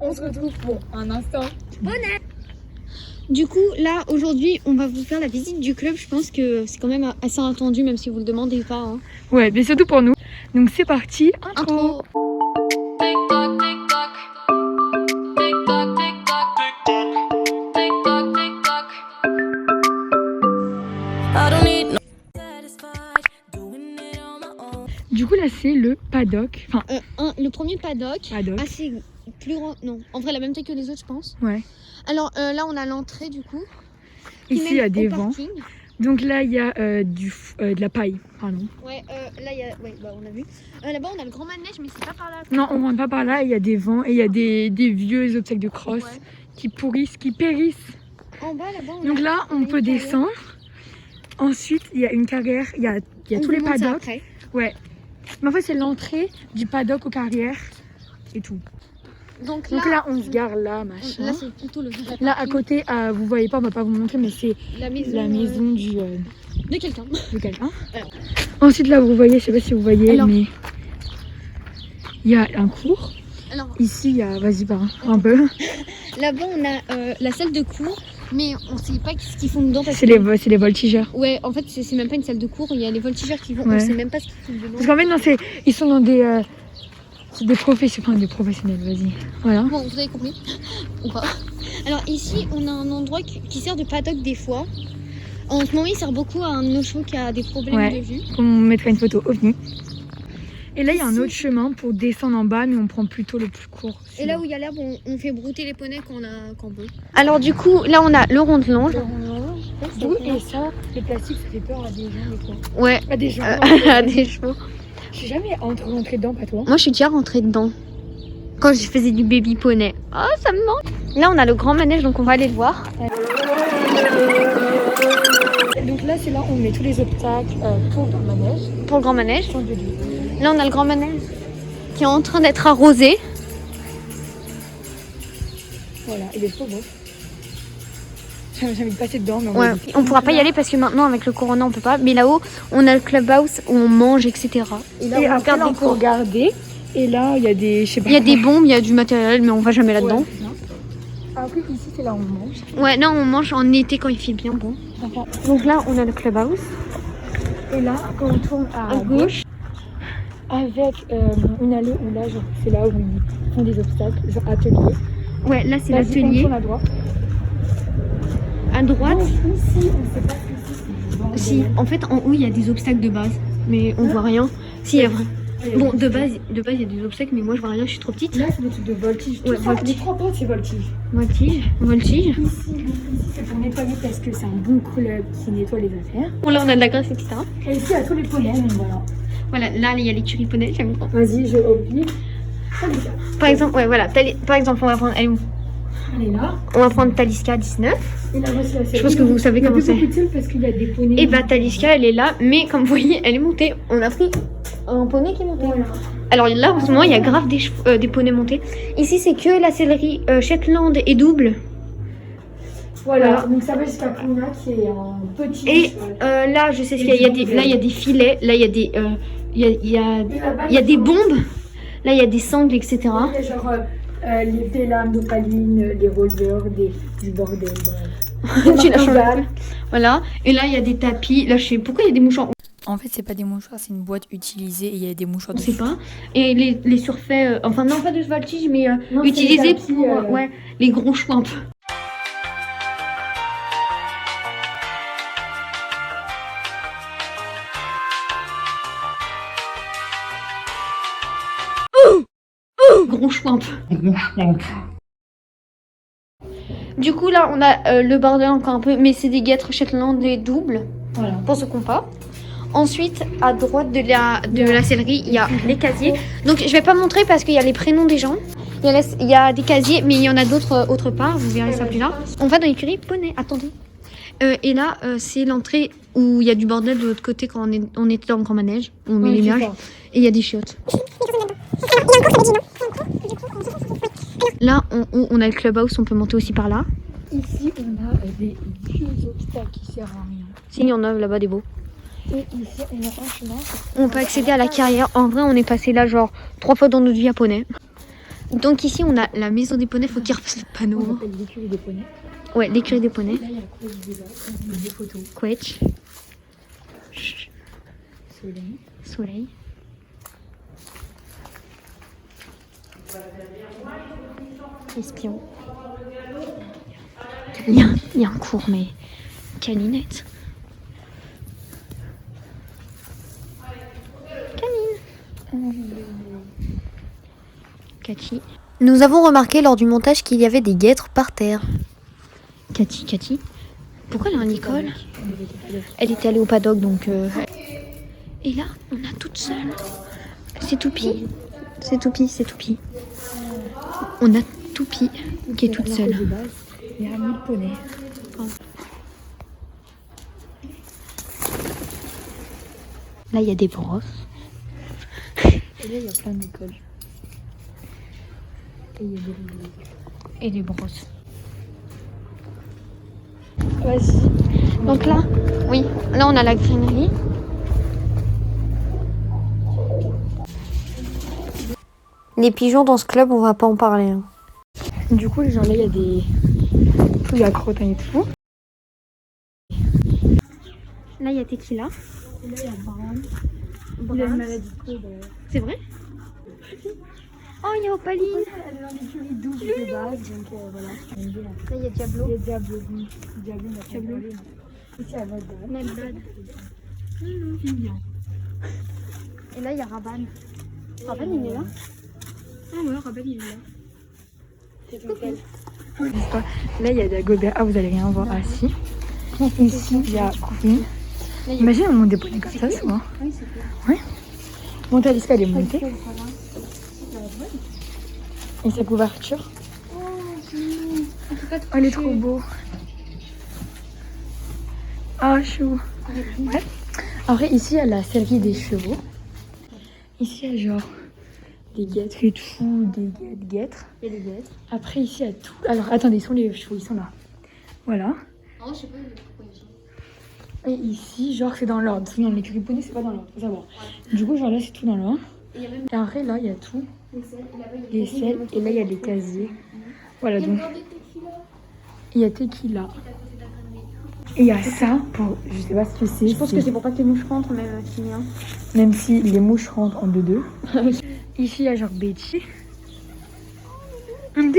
On se retrouve pour un instant bonnet. Du coup, là, aujourd'hui, on va vous faire la visite du club. Je pense que c'est quand même assez attendu, même si vous le demandez pas. Hein. Ouais, mais surtout pour nous. Donc c'est parti, intro. Du coup, là, c'est le paddock. Enfin, le premier paddock. Assez plus grand. Non, en vrai, la même taille que les autres, je pense. Ouais. Alors là, on a l'entrée, du coup. Ici, il y a des vents. Donc là, il y a de la paille, pardon. Ouais, là, il y a... Ouais, bah, on a vu. Là-bas, on a le grand manège, mais c'est pas par là. Non, on rentre pas par là. Il y a des vents et il y a des vieux obstacles de cross qui pourrissent, qui périssent. En bas, là-bas, donc là, on peut descendre. Ensuite, il y a une carrière. Il y a tous les paddocks. Ouais. Mais en fait, c'est l'entrée du paddock aux carrières et tout. Donc là, on se gare là, machin. Là, c'est plutôt le vrai là, à côté, vous voyez pas, on va pas vous montrer, mais c'est la maison de quelqu'un. Ensuite, là, vous voyez, je sais pas si vous voyez, mais il y a un cours. Alors, ici, il y a, vas-y, un peu. Là-bas, on a la salle de cours, mais on sait pas ce qu'ils font dedans. C'est les voltigeurs. Ouais, en fait, c'est même pas une salle de cours, il y a les voltigeurs qui vont, on sait même pas ce qu'ils font dedans. Parce qu'en fait, non, ils sont dans des professionnels, vas-y. Voilà. Bon, vous avez compris ou pas? Alors ici, on a un endroit qui sert de paddock des fois. En ce moment, il sert beaucoup à un nocho qui a des problèmes de vue. On mettra une photo ovni. Et là, il y a un autre chemin pour descendre en bas, mais on prend plutôt le plus court. Et là où il y a l'herbe, on fait brouter les poneys quand on peut. Alors du coup, là, on a le rond-de-longe. Et ça, le plastique, ça fait peur à des gens, des fois. Ouais. À des gens. À des chevaux. Je suis jamais rentrée dedans, pas toi? Moi, je suis déjà rentrée dedans. Quand je faisais du baby poney. Oh, ça me manque. Là, on a le grand manège, donc on va aller le voir. Donc là, c'est là où on met tous les obstacles pour le manège. Pour le grand manège. Là, on a le grand manège qui est en train d'être arrosé. Voilà, il est trop beau. J'ai envie de passer dedans, mais on pourra pas y aller parce que maintenant, avec le corona, on peut pas. Mais là-haut, on a le clubhouse où on mange, etc. Et là, on regarde pour regarder. Et là, il y a des, je sais pas. Il y a des bombes, il y a du matériel, mais on va jamais là-dedans. Après, ici, c'est là où on mange. Ouais, non, on mange en été quand il fait bien bon. Donc là, on a le clubhouse. Et là, quand on tourne à gauche, avec une allée où là, c'est là où ils font des obstacles, genre atelier. Ouais, là, c'est l'atelier. On tourne à droite. À droite. Donc, ici, on sait pas ce que c'est. Si, en fait, en haut, il y a des obstacles de base, mais on voit rien. Si, il y a vrai. Bon, de base, il y a des obstacles, mais moi, je vois rien, je suis trop petite. Là, c'est le truc de voltige. Ouais, voltige. Les 3 potes, c'est voltige. Voltige. Ici, c'est pour nettoyer parce que c'est un bon club qui nettoie les affaires. Bon, là, on a de la graisse, etc. Et ici, il y a tous les poneys, donc voilà. Voilà, là, il y a les curry poneys, j'aime bien. Vas-y, je oublie. Par exemple, ouais, voilà. Par exemple, on va prendre. Elle est là. On va prendre Taliska 19. Et là, voici la série. Je pense que vous savez comment c'est. Parce qu'il y a des poneys. Et bah, Taliska, elle est là, mais comme vous voyez, elle est montée. On a pris un poney qui est monté. Voilà. Alors là, en ce moment, il y a grave des poneys montés. Ici, c'est que la sellerie Shetland et double. Voilà, donc ça va jusqu'à Puna qui est un petit. Et là, je sais ce qu'il y a. Là, il y a des filets. Là, il y a des. Il y a des bombes. Là, il y a des sangles, etc. Il y a genre des lames d'opaline, des rollers, du bordel. Tu l'as changé. Voilà. Et là, il y a des tapis. Là, je sais pourquoi il y a des mouchoirs. En fait, c'est pas des mouchoirs, c'est une boîte utilisée et il y a des mouchoirs. On sait pas. Et les surfaits, enfin non pas de voltige, mais utilisés pour les gros choix un peu. Gros choix un peu. Du coup là on a le bordel encore un peu, mais c'est des guêtres Shetland des doubles. Voilà. Pour ceux qu'on pas. Ensuite, à droite de la sellerie, il y a les casiers. Donc, je vais pas montrer parce qu'il y a les prénoms des gens. Il y a des casiers, mais il y en a d'autres autre part. Vous verrez ça plus là. On va dans l'écurie poney. Attendez. Et là, c'est l'entrée où il y a du bordel de l'autre côté quand on était dans le grand manège. On met les nuages. Et il y a des chiottes. Là, on a le clubhouse. On peut monter aussi par là. Ici, on a des vieux obstacles qui servent à rien. Si, il y en a là-bas des beaux. Et ici, il y a un chemin. On peut accéder à la carrière. En vrai, on est passé là genre 3 fois dans notre vie à poney. Donc ici, on a la maison des poneys. Faut qu'il refasse le panneau. On appelle l'écurie des poneys. Ouais, l'écurie des poneys. Là, il y a la cour du débat. Des photos. Quetch. Soleil. Soleil. Espion. Il y a un cours, mais caninette. Cathy. Nous avons remarqué lors du montage qu'il y avait des guêtres par terre. Cathy. Pourquoi elle a un Nicole? Elle était allée au paddock donc. Et là, on a toute seule. C'est Toupie. C'est Toupie. On a Toupie qui est toute seule. Il y a 1000 poneys. Là, il y a des brosses. Et là, il y a plein d'écoles. Et il y a des rivières. Et des brosses. Vas-y. Donc là, oui, là on a la grainerie. Les pigeons dans ce club, on va pas en parler. Hein. Du coup, genre là, il y a des... Il y a crottin et tout. Là, il y a Tequila. Et là, il y a Brown. Il a une maladie de peau, d'ailleurs. C'est vrai? Oh, il y a Opaline. Elle est dans l'écurie douce de base, donc voilà. Là, il y a Diablo. Il y a Diablo. Diablo, on a Diablo. Ici, il y a Vodka. Melbad. Et là, il y a Raban. Raban, il est là? Ah ouais, Raban, il est là. Là, il y a Dagobert. Ah, vous allez rien voir. Ah, si. Ici, il y a Queen. Imagine, on monte des poneys comme ça, souvent. Oui, c'est clair. Ouais. Mon talisca, elle est montée. Et sa couverture. Oh, elle est trop beau. Ah, chou. Ouais. Après, ici, il y a la sellerie des chevaux. Ici, il y a genre des guêtres et tout, des guêtres. Il y a des guêtres. Après, ici, il y a tout. Alors, attendez, ils sont les chevaux, ils sont là. Voilà. Oh, je sais pas pourquoi ils sont. Et ici, genre, c'est dans l'ordre. Dans l'écurie poney, c'est pas dans l'ordre, faut savoir. Du coup, genre là, c'est tout dans l'ordre. Et après, là, il y a tout. Les selles. Et là, il y a les casiers. Voilà, donc. Il y a Tequila. Et il y a ça pour. Je sais pas ce que c'est. Je pense que c'est pour pas que les mouches rentrent, même si bien. Même si les mouches rentrent en 2-2. Ici, il y a genre Betty. On me dit.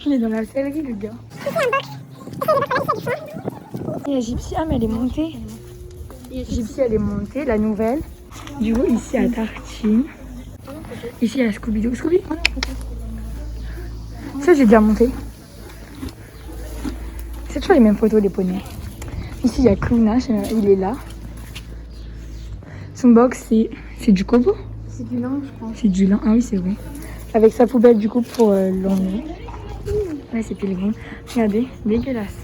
Il est dans la sellerie, le gars. Il y a Gypsy. Ah, mais elle est montée. Gypsy, elle est montée, la nouvelle. Du coup, ici, il y a Tartine. Ici, il y a Scooby-Doo. Scooby. Ça, j'ai déjà monté. C'est toujours les mêmes photos, les poneys. Ici, il y a Clouna, il est là. Son box, c'est du cobo. C'est du lin, je crois. C'est du lin, ah oui, c'est vrai. Avec sa poubelle, du coup, pour l'emmener. Ouais, c'est pèlerin. Regardez, dégueulasse.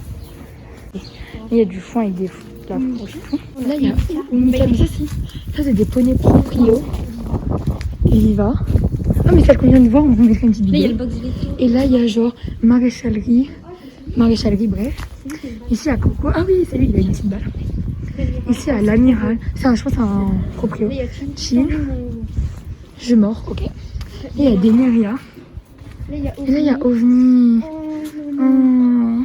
Et il y a du foin avec de la fourche et tout. Là, il y a ça, c'est des poneys proprio. Et il va. Ah, mais celle qu'on vient de voir, on va mettre une petite vidéo. Là, il y a le box veto. Et là, il y a genre maréchalerie, bref. Ici, il y a Coco. Ah oui, c'est lui, il a une petite balle. Ici, il y a l'amiral. Je pense que c'est un proprio. Là, il y a Chill. Je mords, ok. Et il y a Deneria. Et là, il y a OVNI. Oh.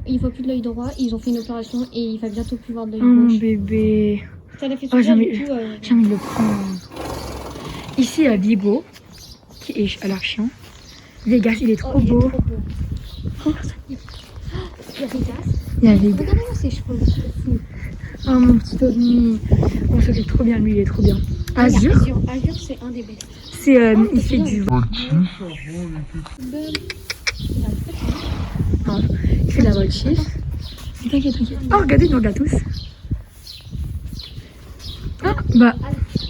Il voit plus de l'œil droit, ils ont fait une opération et il va bientôt plus voir de l'œil Oh, mon gauche. bébé. Ça l'a fait Oh, j'ai souffrir, envie du coup, de le prendre. Ici, il y a Bibo, qui est à l'archion. Vegas, il est trop il est beau. trop beau. Il y a Vegas. Il y a Vegas. Regardez-moi ses cheveux. Oh, mon petit OVNI. Oh, ça fait trop bien, lui, il est trop bien. Azur, Azur, c'est un des best. il fait du voltige. Non, il fait de la voltige. T'inquiète. Oh, regardez, ils nous regardent tous. Ah, bah,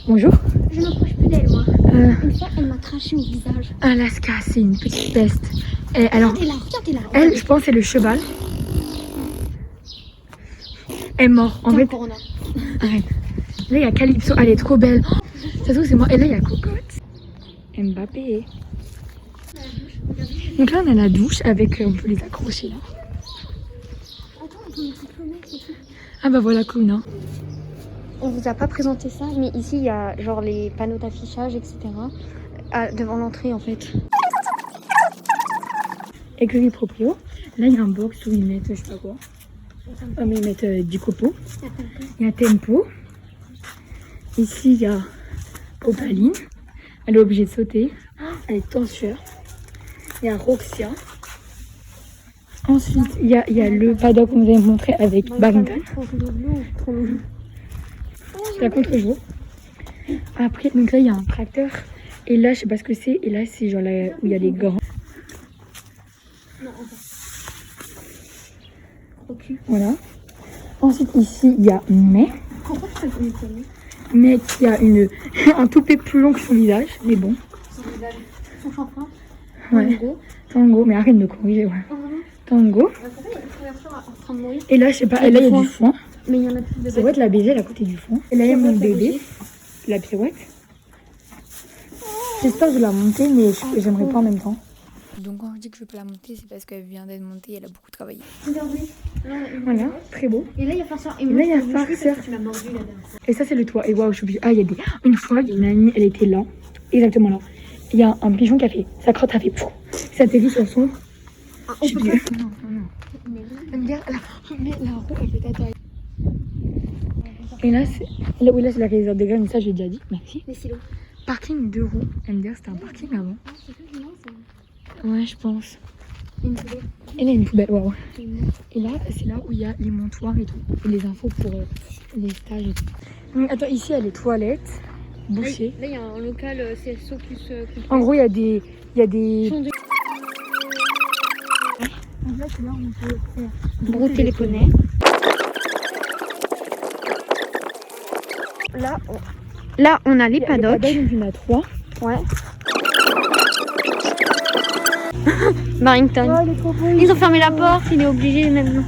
bonjour. Je m'approche plus d'elle, moi. Une fois, elle m'a craché au visage. Alaska, c'est une petite peste. Et alors, Regardez-la. elle, je pense, c'est le cheval. Elle est morte. En fait, Corona. arrête. Là, il y a Calypso. Elle est trop belle. Ça se trouve, c'est moi. Et là, il y a Cocotte. Mbappé. Donc là, on a la douche avec. On peut les accrocher là. Ah bah voilà, Clouna. On vous a pas présenté ça, mais ici il y a genre les panneaux d'affichage, etc. devant l'entrée en fait. Écurie Proprio. Là, il y a un box où ils mettent, je sais pas quoi. Ah, mais ils mettent du copeau. Il y a Tempo. Ici, il y a Opaline. Elle est obligée de sauter. Elle est tensueur. Il y a Roxia. Ensuite, il y a le paddock qu'on vous avait montré avec Barrington. C'est la contre-jour. Après, donc là, il y a un tracteur. Et là, je sais pas ce que c'est. Et là, c'est genre là où il y a les grands. Voilà. Ensuite, ici, il y a May. May qui a un toupet plus long que son visage. Mais bon. Son shampoing. Ouais. Tango. Mais arrête de me corriger. Ouais. Tango. Et là, je sais pas. Et là, il y a du foin. Mais il y en a plus de Ça doit être la BG à côté du foin. Et là, il y a mon bébé. La pirouette. J'espère que je vais la monter, mais j'aimerais pas en même temps. Donc quand je dis que je peux la monter, c'est parce qu'elle vient d'être montée et elle a beaucoup travaillé. Voilà, très beau. Et là, il y a farceur. Et là, il y a farceur. Et ça, c'est le toit. Et waouh, je suis obligée. Ah, il y a des... Une fois, il y a une amie, elle était là. Exactement là. Il y a un pigeon qui a fait... Sa crotte a fait... Ça atterrit sur son... Je suis obligée. Non. Mais la roue, elle fait ta taille. Et là, c'est... Oui, là, c'est la réserve des graines. Mais ça, j'ai déjà dit. Merci. Les silos. Parking 2 roues. MDR, c'était un parking avant. Ouais, je pense. Et là, une poubelle, waouh. Et là, c'est là où il y a les montoirs et tout. Et les infos pour les stages et tout. Donc, attends, ici, il y a les toilettes bouchées. Là, il y a un local CSO plus... En gros, il y a des... Donc là, c'est là où on peut faire... brouter les poneys. Là, on a les paddocks. Il y en a 3. Ouais. Barrington. Oh, il est trop beau. Ils ont fermé la porte, il est obligé maintenant.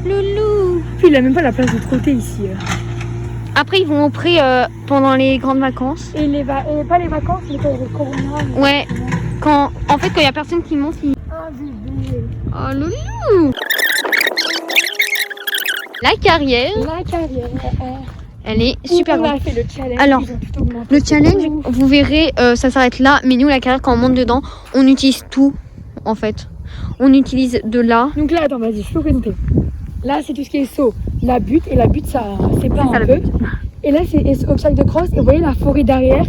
Loulou. Puis il a même pas la place de trotter ici. Après, ils vont au pré pendant les grandes vacances. Et pas les vacances, mais quand il y a le corona. Ouais. En fait, quand il y a personne qui monte, Ah, bébé. Oh, loulou. La carrière. Elle est super On a grande. fait le challenge. Alors, le challenge, vous verrez, ça s'arrête là. Mais nous, la carrière, quand on monte dedans, on utilise tout, en fait. On utilise de là. Donc là, attends, vas-y, je peux présenter. Là, c'est tout ce qui est saut. La butte, et la butte, ça sépare un peu. Et là, c'est obstacle de crosse. Et vous voyez la forêt derrière.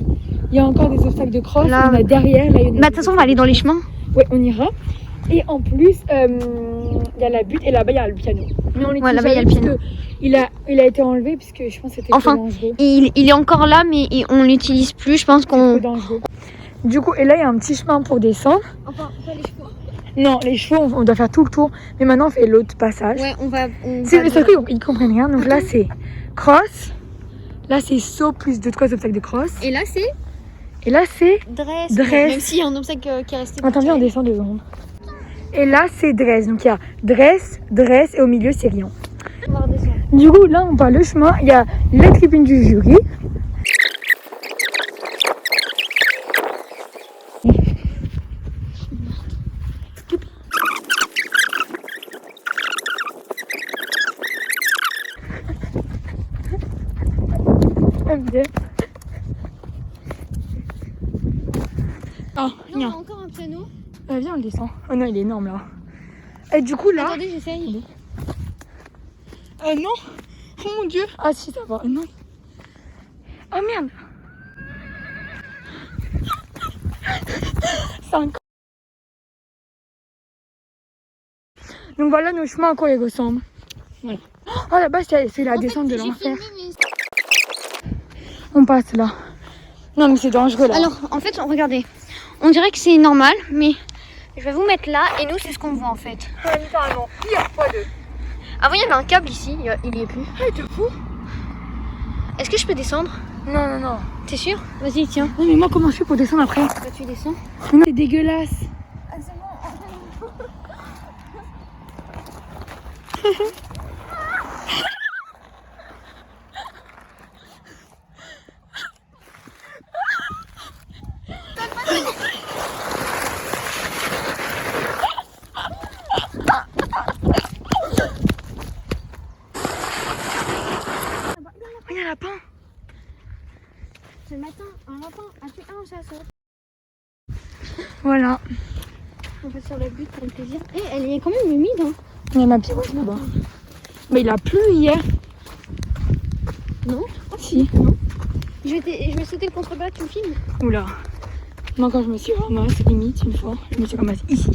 Il y a encore des obstacles de crosse. Là. On a derrière. Là, Bah, de toute façon, on va aller dans les chemins. Ouais, on ira. Et en plus, il y a la butte et là-bas, il y a le piano. Mais on Ouais, là-bas, il y a le piano. Il a été enlevé puisque je pense que c'était Enfin, trop dangereux. il est encore là, mais on l'utilise plus. Je pense qu'on... Du coup, et là, il y a un petit chemin pour descendre. Enfin, pas les chevaux. Non, les chevaux, on doit faire tout le tour. Mais maintenant, on fait l'autre passage. Ouais, on va C'est ça qu'ils comprennent rien. Donc là, c'est cross. Là, c'est saut plus 2-3 obstacles de cross. Et là, c'est Et là, c'est dress. dress. Même s'il y a un obstacle qui est resté. Attends, viens, on descend 2 secondes. Et là, c'est dress. Donc, il y a dress, et au milieu, c'est rien. On va redescendre. Du coup, là, on voit le chemin. Il y a la tribune du jury. Oh, Non, viens. encore un piano. Viens, on le descend. Oh non, il est énorme là. Et du coup, là. Attendez, j'essaye. Non. Oh mon dieu. Ah si, ça va. Non. Oh merde. 5. Donc voilà nos chemins à quoi ils ressemblent. Voilà. Oh là-bas, c'est la descente de l'enfer. On passe là. Non mais c'est dangereux là. Alors, en fait, regardez. On dirait que c'est normal, mais je vais vous mettre là et nous, c'est ce qu'on voit en fait. Ouais, littéralement. Pire fois 2. Avant, il y avait un câble ici, il y est plus. Ah, t'es fou. Est-ce que je peux descendre? Non. T'es sûr? Vas-y, tiens. Non mais moi comment je fais pour descendre après? Bah, tu descends. Non, c'est dégueulasse. Ah, c'est bon. Il y a un lapin. Ce matin, un lapin a tué un chasseur. Voilà. On va sur le but pour le plaisir. Et elle est quand même humide. Hein. Il y a ma pirogue là-bas. Mais il a plu hier. Non? Si. Non. Je vais sauter le contrebas, tu me filmes? Oula. Moi quand je me suis ramassée limite une fois, je me suis ramassée ici.